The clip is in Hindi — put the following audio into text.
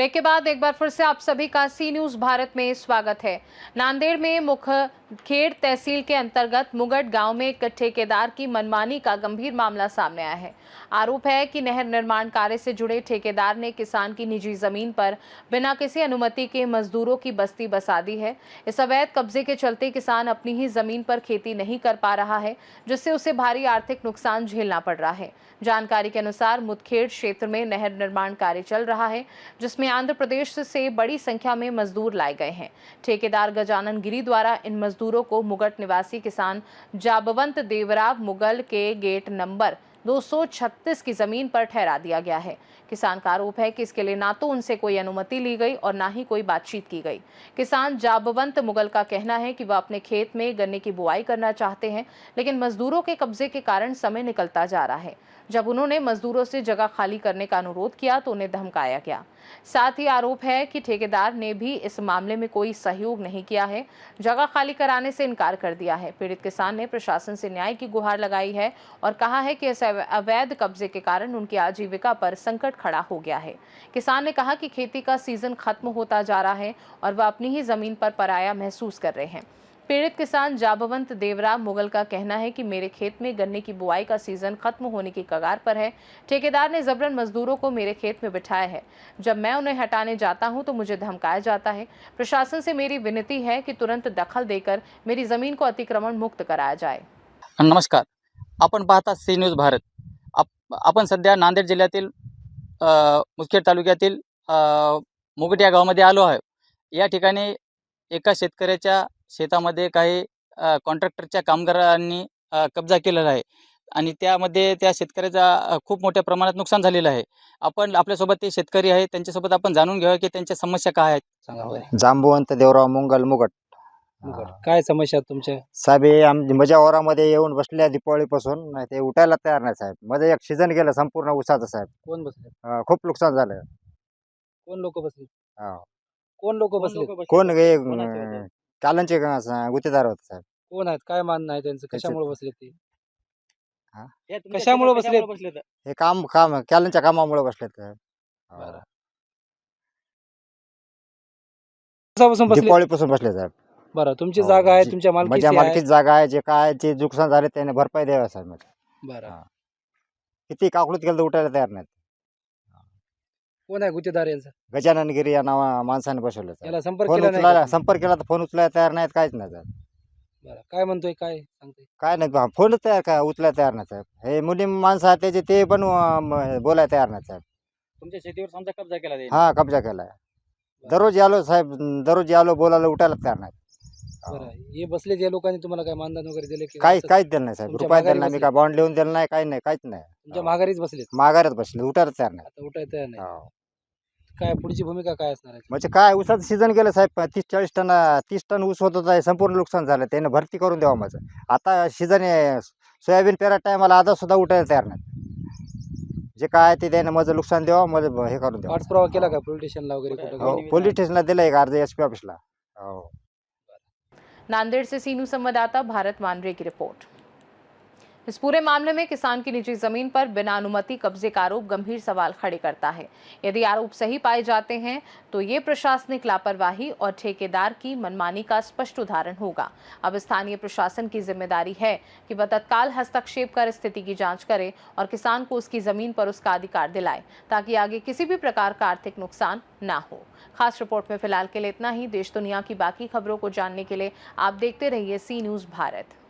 ब्रेक के बाद एक बार फिर से आप सभी का सी न्यूज भारत में स्वागत है। नांदेड़ में मुखखेड़ तहसील के अंतर्गत मुगट गांव में एक ठेकेदार की मनमानी का गंभीर मामला सामने आया है। आरोप है कि नहर निर्माण कार्य से जुड़े ठेकेदार ने किसान की निजी जमीन पर बिना किसी अनुमति के मजदूरों की बस्ती बसा दी है। इस अवैध कब्जे के चलते किसान अपनी ही जमीन पर खेती नहीं कर पा रहा है, जिससे उसे भारी आर्थिक नुकसान झेलना पड़ रहा है। जानकारी के अनुसार मुखखेड़ क्षेत्र में नहर निर्माण कार्य चल रहा है, जिसमें आंध्र प्रदेश से बड़ी संख्या में मजदूर लाए गए हैं। ठेकेदार गजानन गिरी द्वारा इन मजदूरों को मुगट निवासी किसान जाबवंत देवराव मुगल के गेट नंबर 236 की जमीन पर ठहरा दिया गया है। किसान का आरोप है कि इसके लिए ना तो उनसे कोई अनुमति ली गई और ना ही कोई बातचीत की गई। किसान जाबवंत मुगल का कहना है कि वह अपने खेत में गन्ने की बुआई करना चाहते हैं, लेकिन मजदूरों के कब्जे के कारण समय निकलता जा रहा है। जब उन्होंने मजदूरों से जगह खाली करने का अनुरोध किया तो उन्हें धमकाया गया। साथ ही आरोप है कि ठेकेदार ने भी इस मामले में कोई सहयोग नहीं किया है, जगह खाली कराने से इनकार कर दिया है। पीड़ित किसान ने प्रशासन से न्याय की गुहार लगाई है और कहा है कि इस अवैध कब्जे के कारण उनकी आजीविका पर संकट खड़ा हो गया है। किसान ने कहा कि खेती का सीजन खत्म होता जा रहा है और वह अपनी ही जमीन पर पराया महसूस कर रहे हैं। पीड़ित किसान जाबवंत देवराव मुगल का कहना है कि मेरे खेत में गन्ने की बुआई का सीजन खत्म होने की कगार पर है। ठेकेदार ने जबरन मजदूरों को मेरे खेत में बिठाया है। जब मैं उन्हें हटाने जाता हूं तो मुझे धमकाया जाता है। प्रशासन से मेरी विनती है कि तुरंत दखल देकर मेरी जमीन को अतिक्रमण मुक्त कराया जाए। नमस्कार, आपण पाहता सी न्यूज भारत। आपण सध्या नांदेड जिल्ह्यातील मुदखेड तालुक्यातील मुगट या गावामध्ये आलो आहे। या ठिकाणी एका शेतकऱ्याच्या शेतामध्ये काही कॉन्ट्रॅक्टरच्या कामगारांनी कब्जा केलेला आहे आणि त्यामध्ये त्या शेतकऱ्याचा खूप मोठ्या प्रमाणात नुकसान झालेलं आहे। आपण आपल्यासोबत ते शेतकरी आहे, त्यांच्यासोबत आपण जाणून घेऊया की त्यांच्या समस्या काय आहेत। सांगा बरं। जांबुवंत देवराव मुंगल मुगट. काय समस्या आहेत तुमच्या? साहेब हे माझ्या वावरामध्ये येऊन बसल्या दिपावळीपासून ते उठायला तयार नाही साहेब. माझं एक सीझन गेलं संपूर्ण उसाचं साहेब. कोण बसले? खूप नुकसान झालं. कोण लोक बसले? हा. कोण लोक बसले? कोण हे कालनचे गुत्तेदार होते साहेब. कोण आहेत? काय मानणं आहे त्यांचं? कशामुळे बसले ते? हा? कशामुळे बसले? हे काम कालनच्या कामामुळे बसले साहेब. बरं. कशापासून बसले? दिपावळीपासून बसले साहेब. बरं, तुमची हो, जागा आहे, जी- तुमच्या माझ्या मालकीची आहे? मालकीची जागा आहे. जे काय जे नुकसान झाले त्याने भरपाई द्यावा साहेब. बरं. हा. किती काकळूत केलं तर उठायला तयार नाहीत. कोण आहे गुत्तेदार यांचा? गजानन गिरी या नावा माणसाने बसवलं साहेब. याला संपर्क फोन केला नाही उचलायला का? संपर्क केला तर फोन उचलायला तयार नाहीत, काहीच नाही साहेब. बरं, काय म्हणतोय? काय सांगतोय? काय नाही फोन तयार काय उचलायला तयार नाही साहेब. हे मुलीम माणसं आहेत त्याचे ते पण बोलायला तयार नाही साहेब. तुमच्या शेतीवर समजा कब्जा केला जाईल? हा, कब्जा केलाय. दररोज आलो साहेब, दररोज आलो बोलायला उठायला तयार नाही. बरं, हे बसले या लोकांनी तुम्हाला काय मानधन वगैरे दिले की काहीच असं? काहीच दिलं नाही साहेब. तुमच्या रुपया दिला माघारी नाही, मी बसले? काय बॉन्ड लिहून दिलं नाही, काही नाही, काहीच नाही. तुमच्या माघारीच बसलेत? माघारच बसले, उठायला तयार नाही. आता उठाय तयार नाही. हो. काय पुढची भूमिका काय असणार आहे? म्हणजे काय ऊसाचं सीझन गेलं साहेब. 30 टन ऊस होत होता, हे संपूर्ण नुकसान झालं. त्याने भरती करून द्यावं माझं. आता सीझन सोयाबीन पेरा टायमाला आता सुद्धा उठायला तयार नाही. जे काय ते त्याने माझं नुकसान द्यावं, मला हे करून द्यावं. पाठपुरावा केला का पोलीस स्टेशनला वगैरे कुठं? हो, पोलीस स्टेशनला दिलं एक अर्ज SP ऑफिसला. हो. नांदेड़ से सी न्यूज संवाददाता भारत मानरे की रिपोर्ट। इस पूरे मामले में किसान की निजी जमीन पर बिना अनुमति कब्जे का आरोप गंभीर सवाल खड़े करता है। यदि आरोप सही पाए जाते हैं तो ये प्रशासनिक लापरवाही और ठेकेदार की मनमानी का स्पष्ट उदाहरण होगा। अब स्थानीय प्रशासन की जिम्मेदारी है कि वह तत्काल हस्तक्षेप कर स्थिति की जांच करे और किसान को उसकी जमीन पर उसका अधिकार दिलाए, ताकि आगे किसी भी प्रकार का आर्थिक नुकसान ना हो। खास रिपोर्ट में फिलहाल के लिए इतना ही। देश दुनिया की बाकी खबरों को जानने के लिए आप देखते रहिए सी न्यूज भारत।